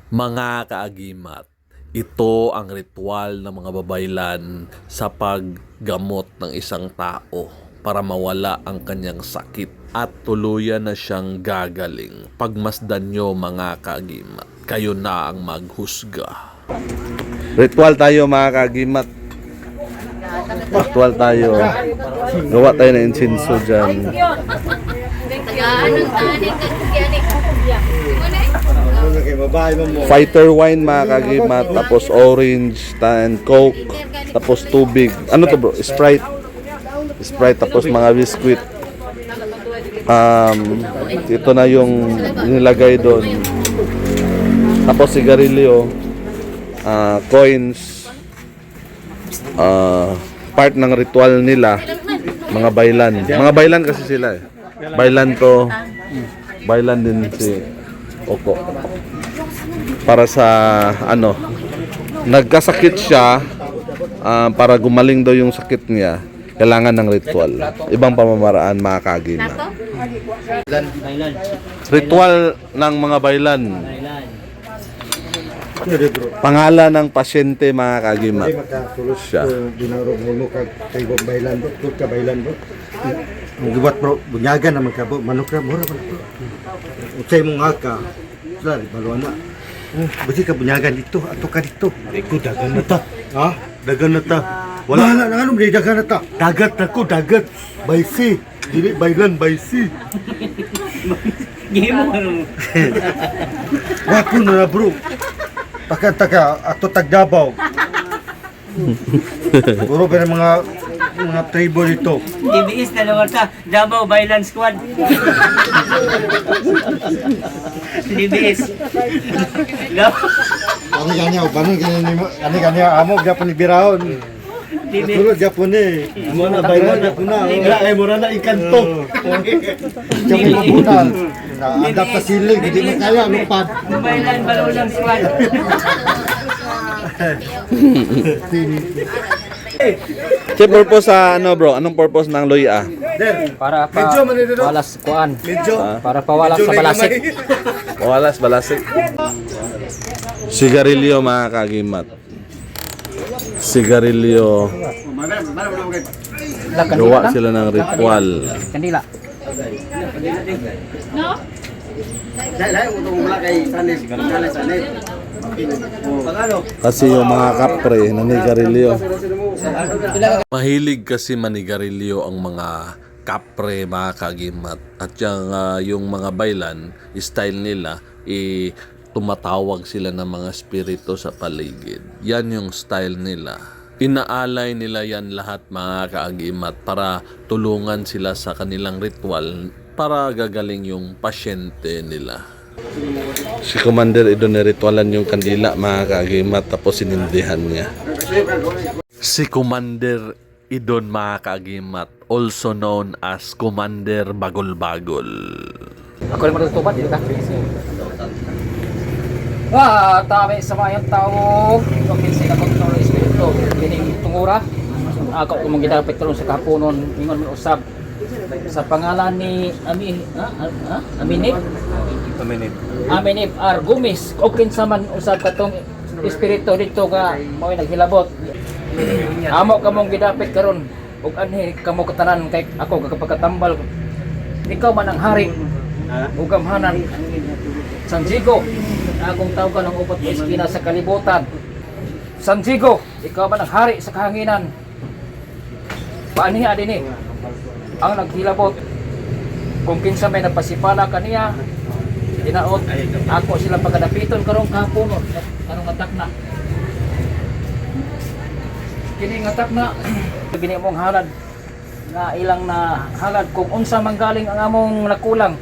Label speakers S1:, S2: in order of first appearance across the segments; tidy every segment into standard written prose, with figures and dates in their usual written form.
S1: Mga kaagimat, ito ang ritual ng mga babaylan sa paggamot ng isang tao para mawala ang kanyang sakit at tuluyan na siyang gagaling. Pagmasdan nyo mga kaagimat, kayo na ang maghusga.
S2: Ritual tayo mga kaagimat. Ritual tayo. Gawa tayo ng insenso dyan. Fighter wine mga kaagimat. Tapos orange and coke. Tapos tubig. Ano to bro? Sprite. Sprite tapos mga biscuit. Ito na yung nilagay doon. Tapos sigarilyo. Coins. Part ng ritual nila. Mga baylan. Mga baylan kasi sila eh. Baylan to. Baylan din si Oko. Para sa ano, nagkasakit siya, para gumaling daw yung sakit niya, kailangan ng ritual. Ibang pamamaraan mga kaagimat. Ritual ng mga baylan. Pangalan ng pasyente mga kaagimat. Siya.
S3: Gibuat bro, bunyagan naman ka bro, manok ra mura bro. Unsay mong aka? Sala baluan na. Basi ka bunyagan dito, ato ka dito. Ko dagan na ta. Ha? Dagan na ta. Wala na ano may dagan na ta. Dagat na ko, dagat. By sea. Dili baylan by sea.
S4: Gihimo ano.
S3: Wapo na bro. Taka ato tagdabaw. Puro pa mga tribo dito.
S4: DBS na naman ta, Davao Baylan Squad. DBS.
S3: Ani kanya amo gyapon ibirahon. Tulod gyapon eh. Amo na baylan gyapon na. Ay mura na ikanto. Gyapon mabutal. Adapt sa silig, hindi makaya lupad.
S4: Baylan Balulang Squad.
S2: Che purpose sa ano bro? Anong purpose ng loya?
S5: Para
S3: Medyo manidito.
S5: pawalas kuan.
S3: Medyo.
S5: Para pawalas sa balasik.
S2: Walas balasik. Sigarilyo mga kaagimat. Sigarilyo. Gawa sila ng ritual.
S5: Kandila.
S2: Kasi yung mga kapre nanigarilyo.
S1: Mahilig kasi manigarilyo ang mga kapre, mga kagimat. At yung mga baylan, style nila, tumatawag sila ng mga spirito sa paligid. Yan yung style nila. Inaalay nila yan lahat mga kaagimat para tulungan sila sa kanilang ritual para gagaling yung pasyente nila.
S2: Si Commander Idon ritualan yung kandila mga kaagimat tapos sinindihan niya.
S1: Si Commander Idon mga kaagimat, also known as Commander Bagol-Bagol.
S5: Ako rin matutupan dito ka. Tami sa mayang tao. Okay, sila kontrol ng espiritu. Kining tungura. Ako kung magidapit karon sa kapunon, ingon mi usab sa pangalan ni Aminip R. Gumis. Okay sa man usab katong espiritu dito ka mo'y naghilabot. Amo kamong gidapit karon ug anhi kamo katanan kay ako kapagkatambal. Ikaw man ang hari. Ug gamhanan Sanjigo. Akong tawag ka ng upat na eskina sa kalibutan. Sanjigo, ikaw man ang hari sa kahanginan. Paaniha din ang naghilabot. Kung kinsa may napasipala kaniya, tinaot, ako silang pagkadapiton karong kapunon. Karong atak na. Kining atak na, gini mong halad. Na ilang na halad. Kung unsa manggaling ang among nakulang.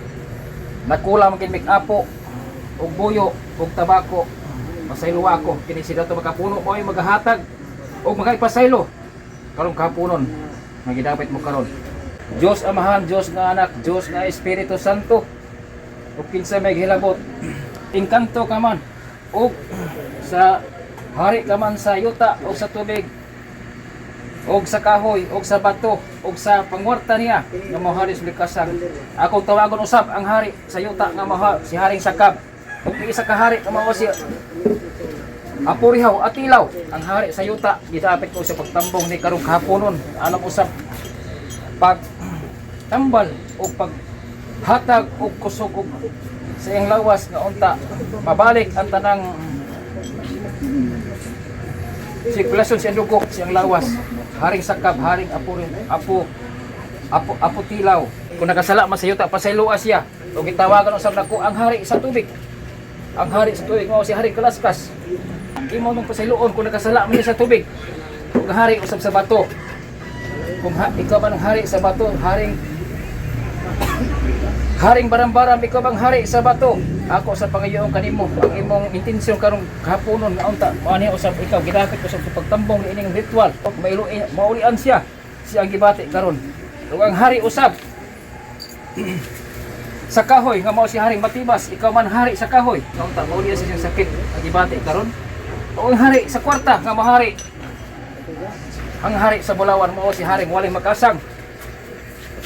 S5: Nakulang makin apo og buyo og tabako pasaylo ako kini sila to makapuno mo ay magahatag og magaipasaylo karong kapunon magidapit mo karon Dios Amahan, Dios nga Anak, Dios nga Espiritu Santo ug kinsa may hilabot engkanto ka man og sa hari ka man sa yuta og sa tubig og sa kahoy og sa bato og sa pangwarta niya nga mohari sa likasan akong tawagon usab ang hari sa yuta nga si Haring Sakab ug isa ka hari nga mao si Apurihaw Atilaw, ang hari sa yuta. Gidapit ko sa pagtambong ni karong kahaponon. Alam usab pag tambal o pag hatag o kusog og sa iyang lawas nga unta mabalik ang tanang sirkulasyon sa dugo sa iyang lawas. Haring sakab, haring apo tilaw. Kung nakasala man sa yuta pasayloa siya. O gitawagan usab nako ang hari sa tubig. Ang hari sa tubig mao si Haring Kalaskas. Imo mong pasayloon kung nakasala man siya sa tubig. Kung hari usab sa bato. Kung ikaw man ang hari sa bato, haring baram-baram, ikaw bang hari sa bato? Ako sa pangayoong kanimo, ang imong intensyon karong kahaponon nga unta, ani usab ikaw gidakit usab sa pagtambong ni ining ritual. Maulian siya ang gibati karon. Ug ang hari usab sa kahoy nga mao si Haring Matibas, ikaw man hari sa kahoy. Nga unta maulian siya siyang sakit ang gibati karon. O ang hari sa kwarta nga mahari. Ang hari sa Bulawan mao si Haring Waling Makasang.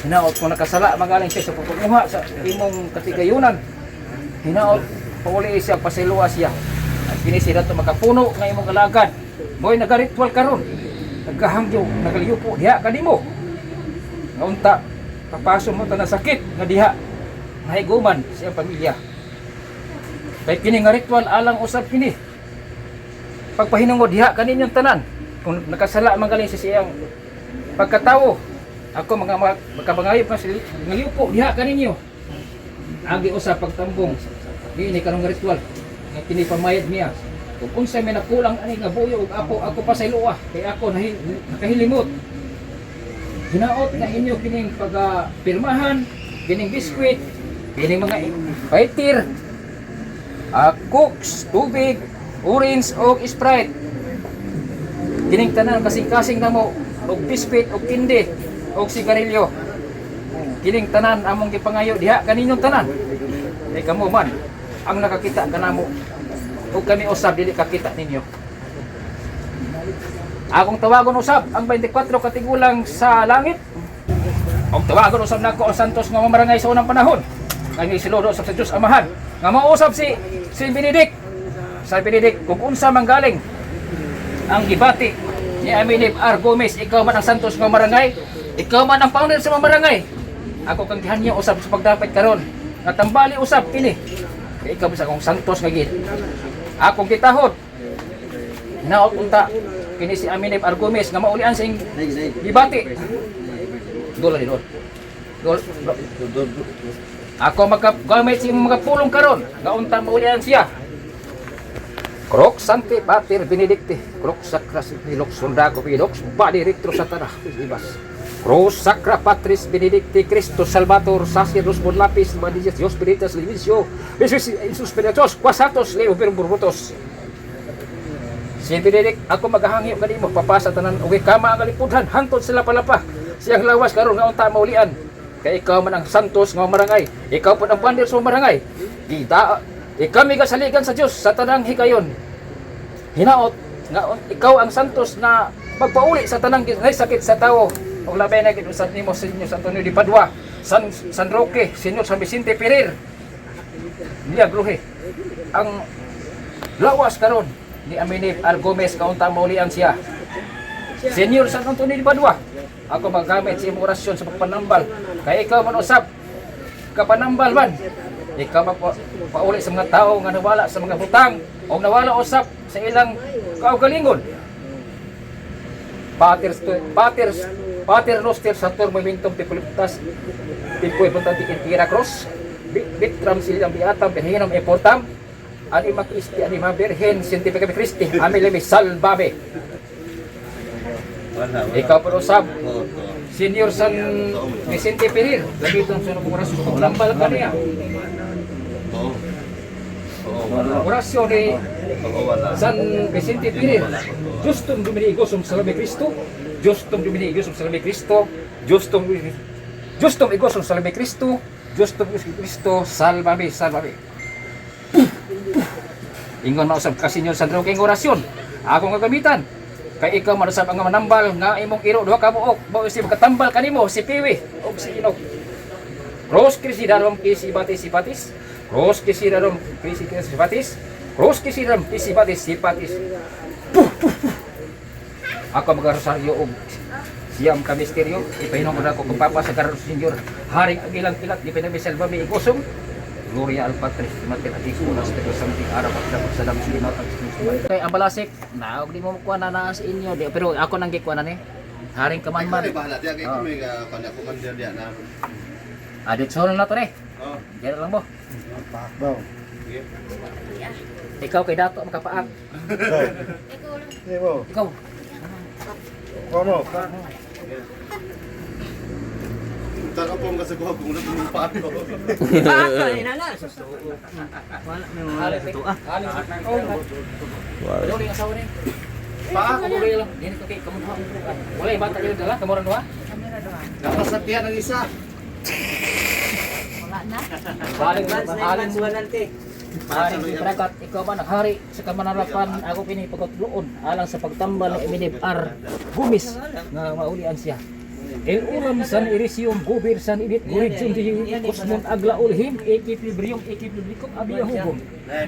S5: Hinaot kung nakasala magaling siya sa pagkuha sa imong katigayunan. Hinaot pauli siya pasiluwa siya. At kinisira to makapuno nga imong kalagad. Mo'y nagaritual karon. Nagkahangyo, nagaliyupo diha kanimo. Nga unta papaso mo ta na sakit nga diha. Mahiguman sa iyang pamilya. Kay kini nga ritual alang usab kini. Pagpahinungod diha kaninyong tanan. Kung nakasala magaling sa siyang pagkatawo, ako mga magkabangayop na sila ngaliupo diha kaninyo. Agi usab pagtambong diini karong ritual nga kini pamayad niya. Kung unsa may nakulang ani nga buyo ug ako pa sa iluwa kay ako nakahilimot. Hinaot na inyo kining pagpirmahan, kining biskwit, kining mga fighter, cooks, tubig, orange o Sprite. Kining tanan kasing-kasing namo og biskwit og kindi og sigarilyo. Kining tanan among gipangayo diha kaninyong tanan. Kay kamo man ang nakakita kanamo ug kami usab dili kakita ninyo. Akong tawagon usab ang 24 katigulang sa langit. Og tawagon usab nako ang santos nga mamarangay sa unang panahon. Kami siludo sa Dios Amahan nga mausab si Benedict. Sa Benedict kung unsa man galing ang gibati ni Aminib R. Gomez, ikaw man ang santos nga marangay, ikaw man ang founder sa mamarangay. Ako kang gihanyo usab sa pagdapit karon. Nga tambali usab kini. Kay ikaw bisa kong santos nga gid. Akong gitahod. Hinaot unta kini si Aminib R. Gomez nga maulian sa gibati. Dol ni dol. Ako magagamit sa mga pulong karon nga unta maulian siya. Croc Sancti Pater Benedicti, Croc Sacra Silox Sondaco Pilox, Badi Rectro Satana, Ibas. Croc Sacra Patris Benedicti, Christus Salvator, Sacerdos Bon Lapis, Madillas Dios Spiritus Livicio, Besus Insus Spiritus, Quasatos Leo Burbutos. Si Benedict, ako maghahangyo kanimo papasa tanan uwi kama ang alipudhan hangtod sila palapa. Siyang lawas karon nga unta maulian. Kay ikaw man ang santos nga marangay, ikaw pud ang pandir sa marangay. Ikami kasaligan sa Dios sa tanang higayon. Hinaot nga ikaw ang santos na magpauli sa tanang sakit sa tawo. Og labay na gid usab nimo sa inyo San Antonio de Padua, San Roque, Señor San Vicente Ferrer. Milagrohe. Ang lawas karon ni Aminib R. Gomez kaunta maulian siya. Señor San Antonio de Padua, ako magamit sa imong orasyon sa pagpanambal. Kay ikaw man usab kapanambal man. Ikaw magpauli sa mga tao nga nawala sa mga butang o nawala usap sa ilang kaugalingon. Pater Noster Sator Momentum Pipulitas Pipuy Puntanti Intira Cross Bitram Silang Biatam Perhinam Eportam Anima Christi Anima Virgen Scientifica Christi Amilemi Salvabe. Ikaw pa usap Senior San Vicente Ferrer, labitong sunod kong orasyon kung lambal ka niya. Orasyon ni San Vicente Ferrer, Justum Domini Igosum Salve Cristo, Justum Domini Igosum Salve Cristo, Justum Igosum Salve Cristo, Justum Cristo Salvabe, Salvabe. Ingon mausap ka Senyor San Roque ang orasyon, akong gagamitan. Kay ikaw manusab ang manambal nga imong iro duha ka buok mao si makatambal kanimo si Piwi og si Inog. Rose Crisi dalawang kisi batis Cross kisirarum pisipatis sipatis. Cross kisirarum pisipatis sipatis. Puh, puh, puh. Ako magarosaryo og siyam ka misteryo. Ipahinom ko na ako kung papa sa Carlos Jr. Haring agilang pilat. Di pinamisalba may igusong. Gloria al Padre, Mater at Hijo, nas Espiritu Santo, araw at dapat sa damos linaw at Espiritu. Kay Abalasik, na di mo kuha na sa inyo, di, pero ako nang gikuha na ni. Haring kamanman.
S3: Bahala dia kay kami ga kanya commander dia na.
S5: Adit solo na to re.
S3: Oh.
S5: Diyan lang mo.
S3: Baw.
S5: Ikaw kay dato makapaak.
S3: Mo.
S5: Ikaw.
S3: Kono. Tara po mga saguha kung ano yung pato.
S5: Dili ang asawa ni. Paak ko dili lang. Dili ko kay kamunha. Wala yung bata dili dala, kamuran duha.
S3: Napasabihan ang isa.
S5: Aling suwanante. Haring Prakat, ikaw ba naghari sa kamanarapan ako pinipagkatloon alang sa pagtambal ni Eminib R. Gumis nga maulian siya. El ulam san irisium gubir san init gurijum di kusmun agla ulhim equilibrium abiyahubum.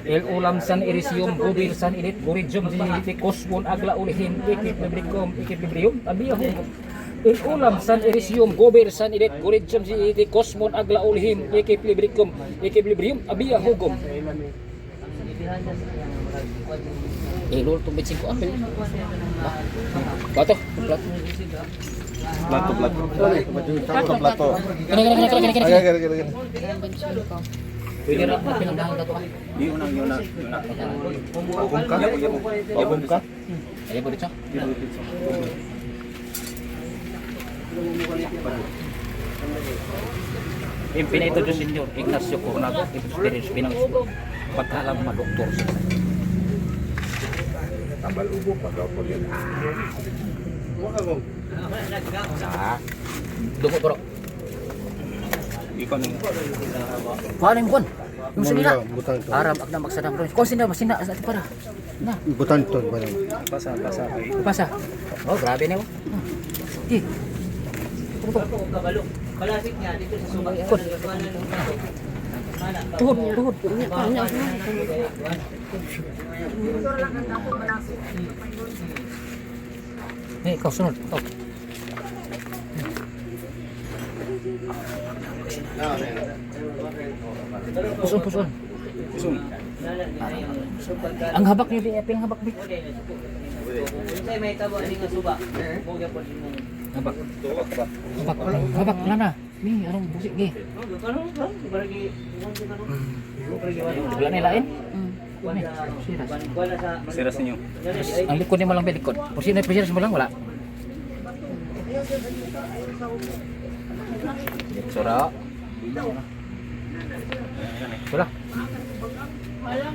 S5: El ulam san irisium gubir san init gurijum di kusmun agla ulhim equilibrium abiyahubum. El ulam san irisium gubir san init gurijum di kusmun agla ulhim equilibrium abiyahubum. Lolo tumbit 5 apel. Bato,
S2: Plato.
S5: Kini.
S2: Kaya.
S5: Pwede rin pinagdahan na ito.
S2: Pabom ka?
S5: Ayan po dito. Yung pinaintroduce ninyo, Ignacio Coronado, experience pinang pagkalang mga doktor.
S2: Tambal ubo pa daw po yan.
S5: Dungo bro. Paano yung buwan? Yung sinila? Aram ak na magsadang bro. Kung sinila, masina sa ating para. Na.
S3: Butan to ba lang.
S5: Pasa. Oh, grabe na yun. Di.
S4: Balasik niya dito sa Subang.
S5: Tuhod. Eh, ikaw sunod. Ikaw. Puson. Ang habak niyo di, ang habak di.
S4: Say may tabo ani nga suba.
S5: Habak na na. Ni, arong busik gi. Wala na lain?
S4: Siras ninyo.
S5: Ang likod ni malang belikod. Persiras mo lang wala. Sura. Wala.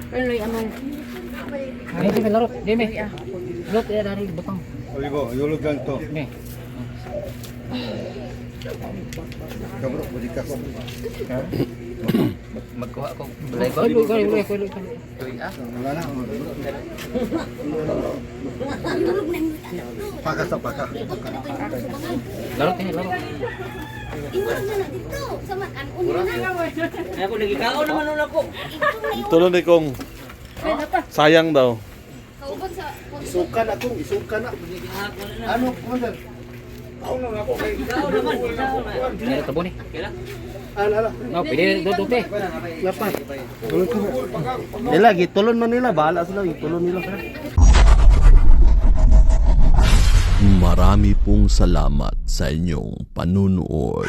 S6: Peloy aman.
S5: Dime larot, dime. Larot ya dari butang.
S3: Oligo, yulog lang to.
S5: Ni.
S3: Kabro, balik ka.
S5: Magkuha ko.
S3: Wala na. Paka sa paka.
S5: Larot ini larot.
S6: Ingon na dito. Samaan una na.
S4: Ay ako nagikaon naman nun ako.
S2: Tulong ni kong sayang daw.
S6: Kaubot sa
S3: Isukan ako, isukan na. Ano, commander? Ako na ako kay
S4: Ikaw naman, ikaw naman.
S5: Ini tabo ni.
S4: Kailan?
S3: ala.
S5: No, pwede dote.
S3: Lapat. Nila gitulon man nila, bahala sila gitulon nila.
S1: Marami pong salamat sa inyong panunood.